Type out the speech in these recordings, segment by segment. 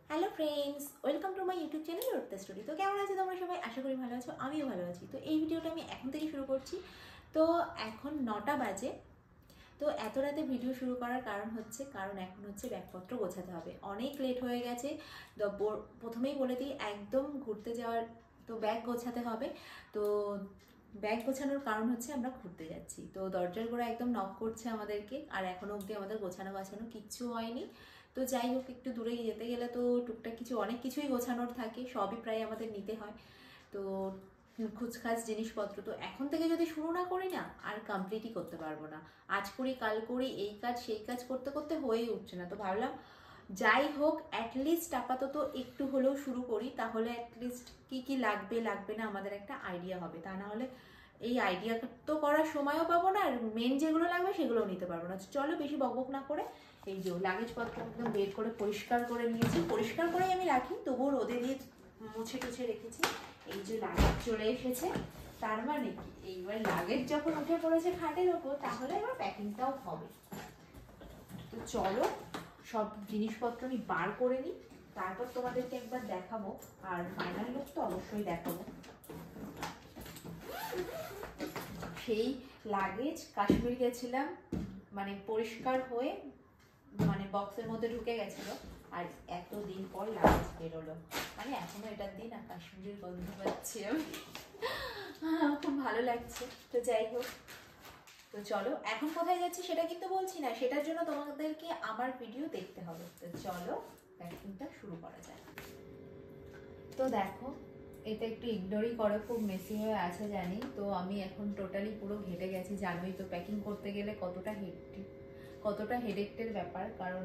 Hello friends, welcome to my YouTube channel Arpita story. তো কেমন আছো তোমরা সবাই? আশা করি ভালো আছো, আমিও ভালো আছি। তো এই ভিডিওটা আমি এখন থেকে শুরু করছি। তো এখন 9টা বাজে। তো এত রাতে ভিডিও শুরু করার কারণ এখন হচ্ছে ব্যাগপত্র গোছাতে হবে, অনেক লেট হয়ে গেছে। তো প্রথমেই বলে দিই, একদম ঘুরতে যাওয়ার, তো ব্যাগ গোছাতে হবে। তো ব্যাগ গোছানোর কারণ হচ্ছে আমরা ঘুরতে যাচ্ছি। তো দরজার গোড়া একদম নক করছে আমাদেরকে, আর এখনো অবধি আমাদের গোছানো কিচ্ছু হয়নি। তো যাই হোক, একটু দূরে যেতে গেলে তো টুকটাক অনেক কিছুই গোছানোর থাকে, সবই প্রায় আমাদের নিতে হয়। তো খুচখাচ জিনিসপত্র তো এখন থেকে যদি শুরু না করি না, আর কমপ্লিটই করতে পারবো না। আজ করি কাল করি, এই কাজ সেই কাজ করতে করতে হয়েই উঠছে না। তো ভাবলাম যাই হোক, অ্যাটলিস্ট আপাতত একটু হলেও শুরু করি, তাহলে অ্যাটলিস্ট কি কি লাগবে লাগবে না আমাদের একটা আইডিয়া হবে। তা না হলে এই আইডিয়া তো করার সময়ও পাবো না, আর মেন যেগুলো লাগবে সেগুলোও নিতে পারবো না। চলো বেশি বকবক না করে, এই যে লাগেজপত্র একদম বের করে পরিষ্কার করে নিয়েছি। পরিষ্কার করেই আমি রাখি, তবুও রোদে দিয়ে মুছে টুছে রেখেছি। এই যে লাগেজ চলে এসেছে, তার মানে কি এইবার লাগেজ যখন উঠে পড়েছে খাটের ওপর, তাহলে এবার প্যাকিংটাও হবে। তো চলো সব জিনিসপত্র আমি বার করে নিই, তারপর তোমাদেরকে একবার দেখাবো, আর ফাইনাল লুক তো অবশ্যই দেখাবো। সেই লাগেজ কাশ্মীর গেছিলাম, মানে পরিষ্কার হয়ে মানে বক্সের মধ্যে ঢুকে গেছিল, আর এতদিন পর লাগেজ বেরোলো। মানে এখনো এটার দিন আর কাশ্মীরের গন্ধ পাচ্ছি আমি, খুব ভালো লাগছে। তো যাই হোক, তো চলো এখন কোথায় যাচ্ছি সেটা কিন্তু বলছি না, সেটার জন্য তোমাদেরকে আমার ভিডিও দেখতে হবে। তো চলো প্যাকিংটা শুরু করা যায়। তো দেখো, এটা একটু ইগনোরই করো, খুব মেসি হয়ে আছে জানি। তো আমি এখন টোটালি পুরো ঘেটে গেছি, জানোই তো প্যাকিং করতে গেলে কতটা হেডেক্টের ব্যাপার। কারণ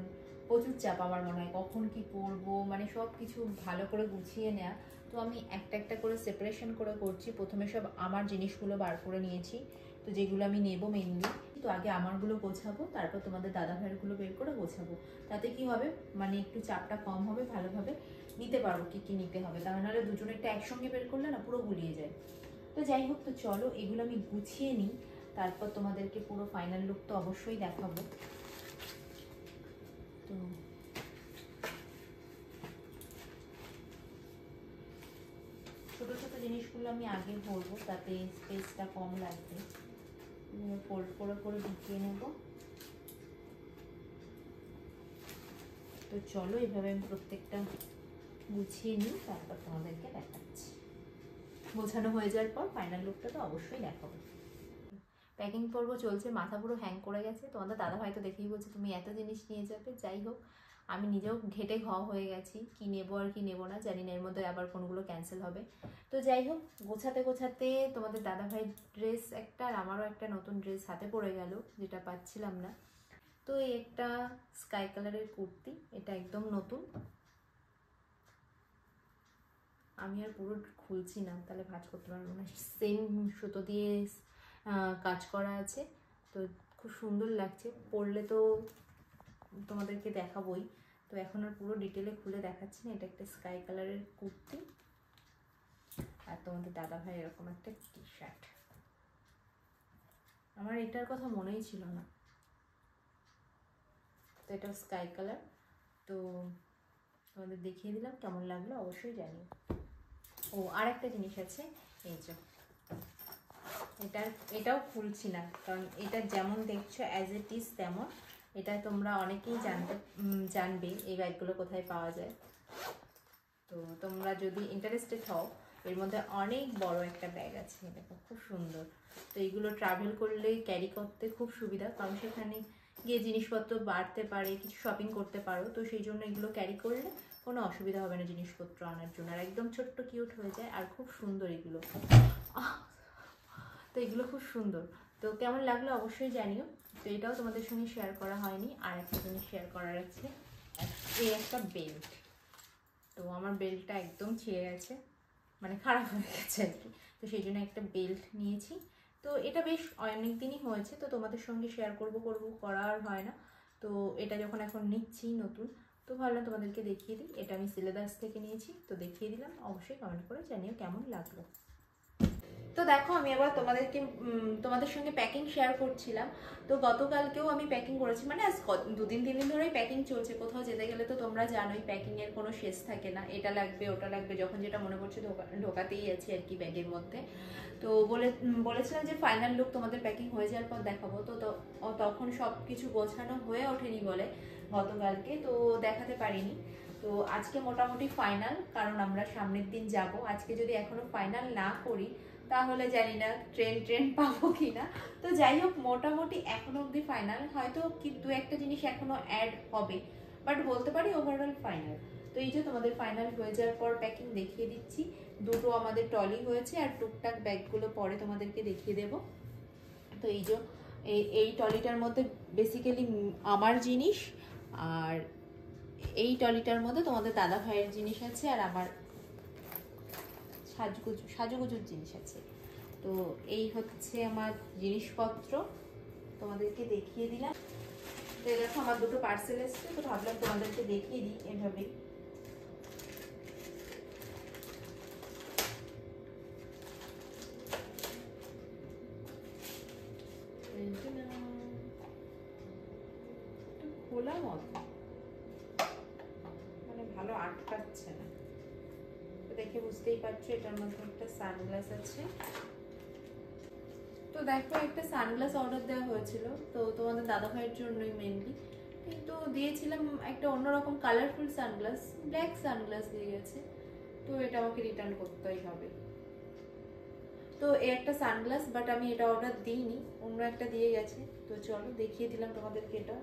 প্রচুর চাপ, আমার মনে হয় কখন কি পরবো, মানে সব কিছু ভালো করে গুছিয়ে নেওয়া। তো আমি একটা একটা করে সেপারেশন করে করছি। প্রথমে সব আমার জিনিসগুলো বার করে নিয়েছি, তো যেগুলো আমি নেবো মেনলি। তো আগে আমারগুলো গোছাবো, তারপর তোমাদের দাদা ভাইয়েরগুলো বের করে গোছাবো। তাতে কি হবে, মানে একটু চাপটা কম হবে, ভালোভাবে নিতে পারবো কি কি নিতে হবে। তা নাহলে দুজনেরটা একসঙ্গে বের করলে না পুরো গুলিয়ে যায়। তো যাই হোক, তো চলো এগুলো আমি গুছিয়ে নিই, তারপর তোমাদেরকে পুরো ফাইনাল লুক তো অবশ্যই দেখাবো। তো ছোটো ছোটো জিনিসগুলো আমি আগে ভরবো, তাতে স্পেসটা কম লাগবে। ফোল্ড করে করে ঢুকিয়ে নেব। তো চলো এভাবে আমি প্রত্যেকটা গুছিয়ে নিই, তারপর তোমাদেরকে দেখাচ্ছি। গোছানো হয়ে যাওয়ার পর ফাইনাল লুকটা তো অবশ্যই দেখাবো। প্যাকিং পর্ব চলছে, মাথা পুরো হ্যাং করে গেছে। তোমাদের দাদা ভাই তো দেখেই বলছে তুমি এত জিনিস নিয়ে যাবে। যাই হোক, আমি নিজেও ঘেটে হয়ে গেছি, কি নেবো আর কি নেবো না জানি না, এর মধ্যে আবার কোনগুলো ক্যান্সেল হবে। তো যাই হোক, গোছাতে গোছাতে তোমাদের দাদা ভাই ড্রেস একটা আর আমারও একটা নতুন ড্রেস হাতে পড়ে গেল, যেটা পাচ্ছিলাম না। তো এই একটা স্কাই কালারের কুর্তি, এটা একদম নতুন। আমি আর পুরো খুলছি না, তাহলে ভাঁজ করতে পারবো না। সেম সুতো দিয়ে কাজ করা আছে, তো খুব সুন্দর লাগছে। পরলে তো তোমাদেরকে দেখাবোই, তো এখন আর পুরো ডিটেলে খুলে দেখাচ্ছি না। এটা একটা স্কাই কালারের কুর্তি, আর তোমাদের দাদা ভাই এরকম একটা টি শার্ট। আমার এটার কথা মনেই ছিল না। তো এটা স্কাই কালার, তো তোমাদের দেখিয়ে দিলাম, কেমন লাগলো অবশ্যই জানিও। ও আর একটা জিনিস আছে, এই যে এটাও খুলছি না, কারণ এটা যেমন দেখছো অ্যাজ ইট ইজ তেমন। এটা তোমরা অনেকেই জানবে এই ব্যাগগুলো কোথায় পাওয়া যায়। তো তোমরা যদি ইন্টারেস্টেড হও, এর মধ্যে অনেক বড় একটা ব্যাগ আছে, দেখো খুব সুন্দর। তো এইগুলো ট্রাভেল করলে ক্যারি করতে খুব সুবিধা, কারণ সেখানে গিয়ে জিনিসপত্র বাড়তে পারে, কিছু শপিং করতে পারো। তো সেই জন্য এগুলো ক্যারি করলে কোনো অসুবিধা হবে না জিনিসপত্র আনার জন্য, আর একদম ছোট্ট কিউট হয়ে যায়, আর খুব সুন্দর এগুলো। তো এগুলো খুব সুন্দর। তো কেমন লাগলো অবশ্যই জানিও। তো এটাও তোমাদের সঙ্গে শেয়ার করা হয়নি। আর একটা জিনিস শেয়ার করার আছে, এই একটা বেল্ট। তো আমার বেল্টটা একদম ছিঁড়ে গেছে, মানে খারাপ হয়ে গেছে আর কি। তো সেই জন্য একটা বেল্ট নিয়েছি। তো এটা বেশ অনেক দিনই হয়েছে, তো তোমাদের সঙ্গে শেয়ার করা আর হয় না। তো এটা যখন এখন নিচ্ছি নতুন, তো ভাবলাম তোমাদেরকে দেখিয়ে দিই। এটা আমি সিলেদার্স থেকে নিয়েছি, তো দেখিয়ে দিলাম। অবশ্যই কমেন্ট করে জানিও কেমন লাগলো। তো দেখো আমি আবার তোমাদের সঙ্গে প্যাকিং শেয়ার করছিলাম। তো গতকালকেও আমি প্যাকিং করেছি, মানে আজ 2-3 দিন ধরেই প্যাকিং চলছে। কোথাও যেতে গেলে তো তোমরা জানোই প্যাকিং এর কোনো শেষ থাকে না, এটা লাগবে ওটা লাগবে, যখন যেটা মনে করছে ঢোকাতেই আছি আর কি ব্যাগের মধ্যে। তো বলেছিলাম যে ফাইনাল লুক তোমাদের প্যাকিং হয়ে যাওয়ার পর দেখাবো। তো তখন সব কিছু গোছানো হয়ে ওঠেনি বলে গতকালকে তো দেখাতে পারিনি। তো আজকে মোটামুটি ফাইনাল, কারণ আমরা সামনের দিন যাব। আজকে যদি এখনো ফাইনাল না করি তাহলে জানি না ট্রেন পাবো কিনা। তো যাই হোক, মোটামুটি এখনো অবধি ফাইনাল, হয়তো কি 2-1টা জিনিস এখনো অ্যাড হবে, বাট বলতে পারি ওভারঅল ফাইনাল। তো এই যে তোমাদের ফাইনাল হয়ে যাওয়ার পর প্যাকিং দেখিয়ে দিচ্ছি। দুটো আমাদের টলি হয়েছে, আর টুকটাক ব্যাগগুলো পরে তোমাদেরকে দেখিয়ে দেব। তো এই যে এই টলিটার মধ্যে বেসিক্যালি আমার জিনিস, আর এই টলিটার মধ্যে তোমাদের দাদা ভাইয়ের জিনিস আছে, আর আমার সাজুগুজুর জিনিস আছে। তো এই হচ্ছে আমার জিনিসপত্র, তোমাদেরকে দেখিয়ে দিলাম। তো দেখো আমার দুটো পার্সেল এসছে, তো ভাবলাম তোমাদেরকে দেখিয়ে দিই এভাবে। খোলা মতো, মানে ভালো আটকাচ্ছে না, দেখে বুঝতেই পারছো এটার মধ্যে একটা সানগ্লাস আছে। তো দেখো একটা সানগ্লাস অর্ডার দেওয়া হয়েছিল, তো তোমাদের দাদা ভাইয়ের জন্যই মেনলি, কিন্তু দিয়েছিলাম একটা অন্যরকম কালারফুল সানগ্লাস, ব্ল্যাক সানগ্লাস দিয়ে গেছে। তো এটা আমাকে রিটার্ন করতেই হবে। তো এই একটা সানগ্লাস, বাট আমি এটা অর্ডার দিইনি, অন্য একটা দিয়ে গেছে। তো চলো দেখিয়ে দিলাম তোমাদেরকে এটা,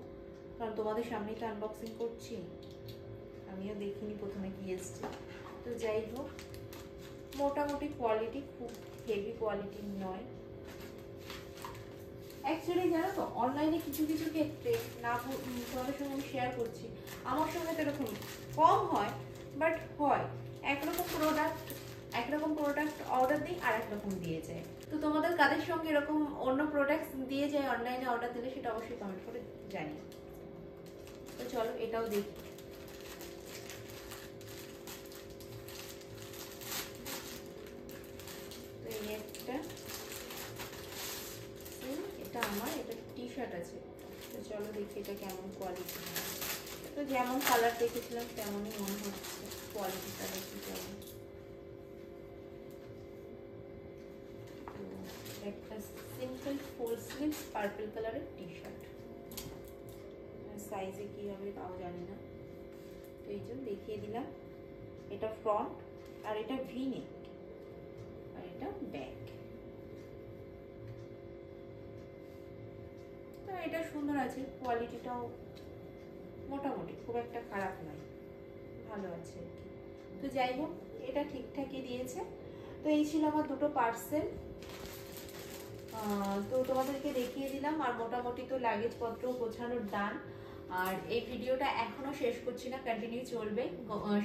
কারণ তোমাদের সামনেই তো আনবক্সিং করছি, আমিও দেখিনি প্রথমে কি এসছে। তো যাই হোক, মোটামুটি কোয়ালিটি খুব হেভি কোয়ালিটি নয়। অ্যাকচুয়ালি জানো তো, অনলাইনে কিছু কিছু ক্ষেত্রে না তোমাদের সঙ্গে আমি শেয়ার করছি, আমার সঙ্গে তো এরকম কম হয়, বাট হয় একরকম প্রোডাক্ট অর্ডার দিই আর একরকম দিয়ে যায়। তো তোমাদের কাদের সঙ্গে এরকম অন্য প্রোডাক্ট দিয়ে যায় অনলাইনে অর্ডার দিলে, সেটা অবশ্যই কমেন্ট করে জানিও। তো চলো এটাও দেখি। তো এই একটা, এটা আমার, এটা টি শার্ট আছে। তো চলো দেখি এটা কেমন কোয়ালিটি। তো যেমন কালার দেখেছিলাম তেমনই মনে হচ্ছে, কোয়ালিটিটা দেখি কেমন। একটা সিম্পল ফুল স্লিভ পার্পল কালারের টি শার্ট, সাইজে কি হবে তাও জানি না। তো এই জন্য দেখিয়ে দিলাম। এটা ফ্রন্ট, আর এটা ভি নেক, আর এটা ব্যাক। তো এটা সুন্দর আছে, কোয়ালিটিটাও মোটামুটি খুব একটা খারাপ নয়, ভালো আছে। তো যাই হোক, এটা ঠিকঠাকই দিয়েছে। তো এই ছিল আমার দুটো পার্সেল, তো তোমাদেরকে দেখিয়ে দিলাম। আর মোটামুটি তো লাগেজ পত্র গোছানোর ডান। আর এই ভিডিওটা এখনো শেষ করছি না, কন্টিনিউ চলবে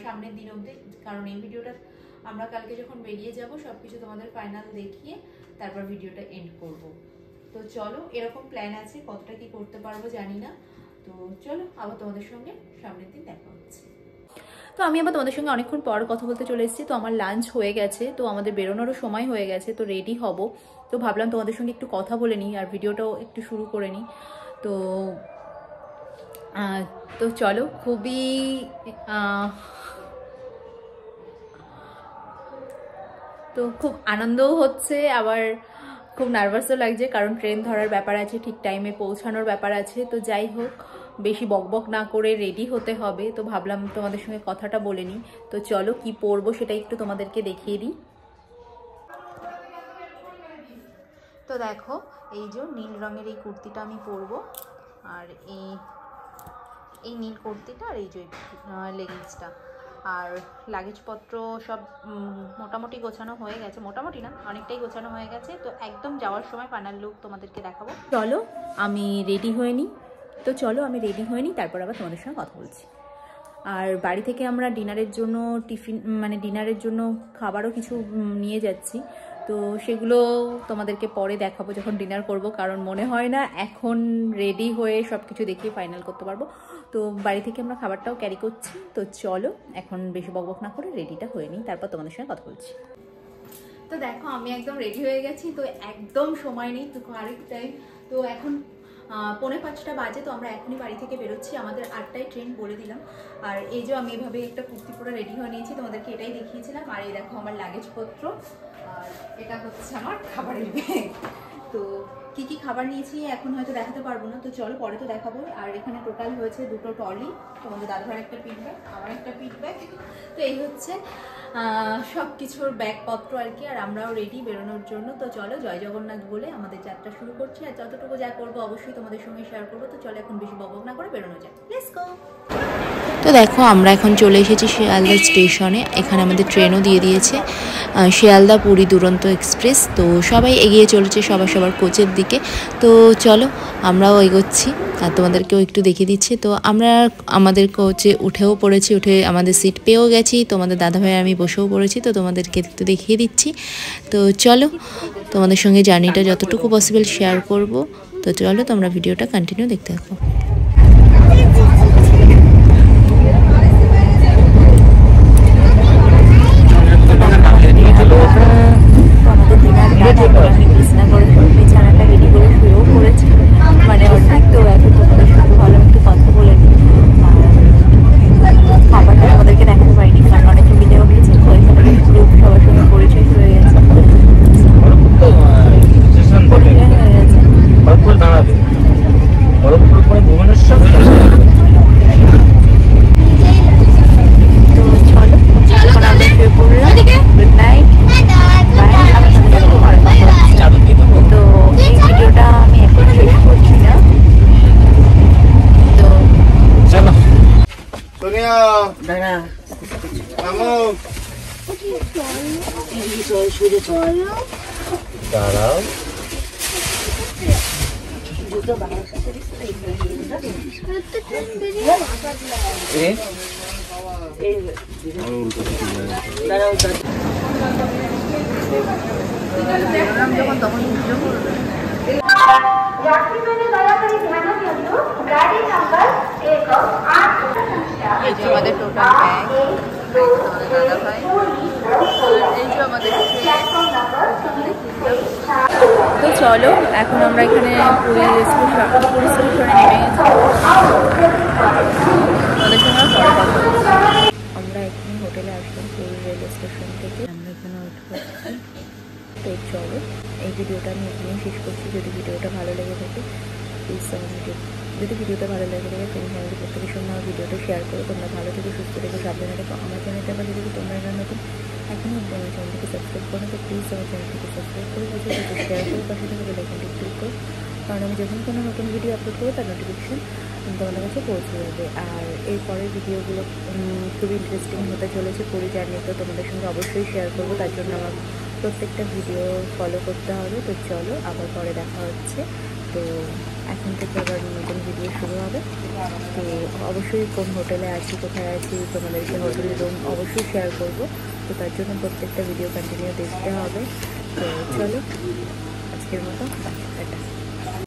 সামনের দিন অবধি, কারণ এই ভিডিওটা আমরা কালকে যখন বেরিয়ে যাব সবকিছু তোমাদের ফাইনাল দেখিয়ে তারপর ভিডিওটা এন্ড করব। তো চলো, এরকম প্ল্যান আছে, কতটা কি করতে পারবো জানি না। তো চলো আবার তোমাদের সঙ্গে সামনের দিন দেখা হচ্ছে। তো আমি আবার তোমাদের সঙ্গে অনেকক্ষণ পর কথা বলতে চলে এসেছি। তো আমার লাঞ্চ হয়ে গেছে, তো আমাদের বেরোনোরও সময় হয়ে গেছে, তো রেডি হব। তো ভাবলাম তোমাদের সঙ্গে একটু কথা বলে নিই আর ভিডিওটাও একটু শুরু করে নিই। তো চলো, খুব আনন্দও হচ্ছে, আবার খুব নার্ভাসও লাগছে, কারণ ট্রেন ধরার ব্যাপার আছে, ঠিক টাইমে পৌঁছানোর ব্যাপার আছে। তো যাই হোক, বেশি বকবক না করে রেডি হতে হবে। তো ভাবলাম তোমাদের সঙ্গে কথাটা বলে নিই। তো চলো, কি পরবো সেটা একটু তোমাদেরকে দেখিয়ে দিই। তো দেখো, এই যে নীল রঙের এই কুর্তিটা আমি পরবো, আর এই নীল কুর্তিটা, আর এই যে লেগিংসটা। আর লাগেজপত্র সব মোটামুটি গোছানো হয়ে গেছে, মোটামুটি না অনেকটাই গোছানো হয়ে গেছে। তো একদম যাওয়ার সময় ফাইনাল লুক তোমাদেরকে দেখাবো। চলো আমি রেডি হয়ে নিই। তারপর আবার তোমাদের সঙ্গে কথা বলছি। আর বাড়ি থেকে আমরা ডিনারের জন্য ডিনারের জন্য খাবারও কিছু নিয়ে যাচ্ছি। তো সেগুলো তোমাদেরকে পরে দেখাবো যখন ডিনার করব, কারণ মনে হয় না এখন রেডি হয়ে সব কিছু দেখিয়ে ফাইনাল করতে পারবো। তো বাড়ি থেকে আমরা খাবারটাও ক্যারি করছি। তো চলো এখন বেশি বকবক না করে রেডিটা হয়ে নিই, তারপর তোমাদের সঙ্গে কথা বলছি। তো তো দেখো আমি একদম রেডি হয়ে গেছি, তো একদম সময় নেই, তো কারেক্ট টাইম। তো এখন 4:45 বাজে, তো আমরা এখনই বাড়ি থেকে বেরোচ্ছি। আমাদের 8টায় ট্রেন বলে দিলাম। আর এই যে আমি এভাবে একটা কুর্তি পরে রেডি হয়ে নিয়েছি, তোমাদেরকে এটাই দেখিয়েছিলাম। আর এই দেখো আমার লাগেজপত্র, আর এটা হচ্ছে আমার খাবারের ব্যাগ। তো কি কি খাবার নিয়েছি এখন হয়তো দেখাতে পারবো না, তো চলো পরে তো দেখাবো। আর এখানে টোটাল হয়েছে 2টো ট্রলি, তোমাদের দাদাভাইয়ের একটা পিট ব্যাগ, আমার একটা পিট ব্যাগ। তো এই হচ্ছে সব কিছুর ব্যাগপত্র আর কি। আর আমরাও রেডি বেরোনোর জন্য। তো চলো জয় জগন্নাথ বলে আমাদের যাত্রা শুরু করছি। আর যতটুকু যা করবো অবশ্যই তোমাদের সঙ্গে শেয়ার করবো। তো চলো এখন বেশি বকবক না করে বেরোনো যায়, লেটস গো। তো দেখো আমরা এখন চলে এসেছি শিয়ালদা স্টেশনে। এখানে আমাদের ট্রেনও দিয়ে দিয়েছে, শিয়ালদা পুরী দুরন্ত এক্সপ্রেস। তো সবাই এগিয়ে চলেছে সবার কোচের দিকে। তো চলো আমরাও এগোচ্ছি আর তোমাদেরকেও একটু দেখিয়ে দিচ্ছি। তো আমরা আমাদের কোচে উঠেও পড়েছি, উঠে আমাদের সিট পেয়েও গেছি। তোমাদের দাদাভাই আমি বসেও পড়েছি, তো তোমাদেরকে একটু দেখিয়ে দিচ্ছি। তো চলো তোমাদের সঙ্গে জার্নিটা যতটুকু পসিবল শেয়ার করব। তো চলো তোমরা ভিডিওটা কন্টিনিউ দেখতে থাকো। আমাদের দিনার আমি বিছনা করে বিছানাটা রেডি করে শুয়েও পড়েছি, মানে অর্ধেক। তো এখন তোমাদের সাথে ভালো একটু কথা বলে নিই। খাবারটা আমাদেরকে দেখাতে পারিনি, কারণ অনেকে মিলেও গেছে, তো এখানে গ্রুপ সবার সঙ্গে পরিচয় হয়ে গেছে, পরিচয় হয়ে গেছে। তো চলো এখন আমরা শুয়ে পড়লাম। গুড নাইট, তো এই ভিডিওটা আমি এখন শেষ করছি না। তো দাঁড়াও, যখন তখন ভিডিও করবে। এই যে আমাদের টোটাল ব্যাগ, আমাদের দাদাভাই, এই যে আমাদের ট্রেন। তো চলো এখন আমরা এখানে পুরী স্টেশনে নেমে গেছি। আমাদের সঙ্গে পরে কথা হচ্ছে। আমরা এখানে হোটেলে আসলাম পুরী রেলওয়ে স্টেশন থেকে, আমরা এখানে ওয়েট করছি। তো চলো এই ভিডিওটা আমি এখানেই শেষ করছি। যদি ভিডিওটা ভালো লেগে থাকে প্লিজ যদি ভিডিওটা ভালো লেগে থাকে তুমি চ্যানেলটি প্রত্যেকের সঙ্গে আমার ভিডিওটা শেয়ার করো। তোমরা ভালো থেকে সুস্থ থেকে সাবধানে থেকো। আমার চ্যানেলটা পাশে যদি তোমরা না নতুন এখনই আমার চ্যানেলটিকে সাবস্ক্রাইব করো, তো প্লিজ আমার চ্যানেলটিকে সাবস্ক্রাইব করে পাশে শেয়ার করে পাশে থেকে বেল আইকনটি ক্লিক করো, কারণ আমি যখন কোনো নতুন ভিডিও আপলোড করবো তার নোটিফিকেশন তোমাদের কাছে পৌঁছে যাবে। আর এরপরের ভিডিওগুলো খুবই ইন্টারেস্টিং হতে চলেছে। পুরী জার্নি তো তোমাদের সঙ্গে অবশ্যই শেয়ার করবো, তার জন্য আমার প্রত্যেকটা ভিডিও ফলো করতে হবে। তো চলো আবার পরে দেখা হচ্ছে। তো এখন থেকে আবার নতুন ভিডিও শুরু হবে। তো অবশ্যই কোন হোটেলে আছি, কোথায় আছি, তোমাদেরকে হোটেলের রুম অবশ্যই শেয়ার করব। তো তার জন্য প্রত্যেকটা ভিডিও কন্টিনিউ দেখতে হবে। তো চলো আজকের মতো টাটা।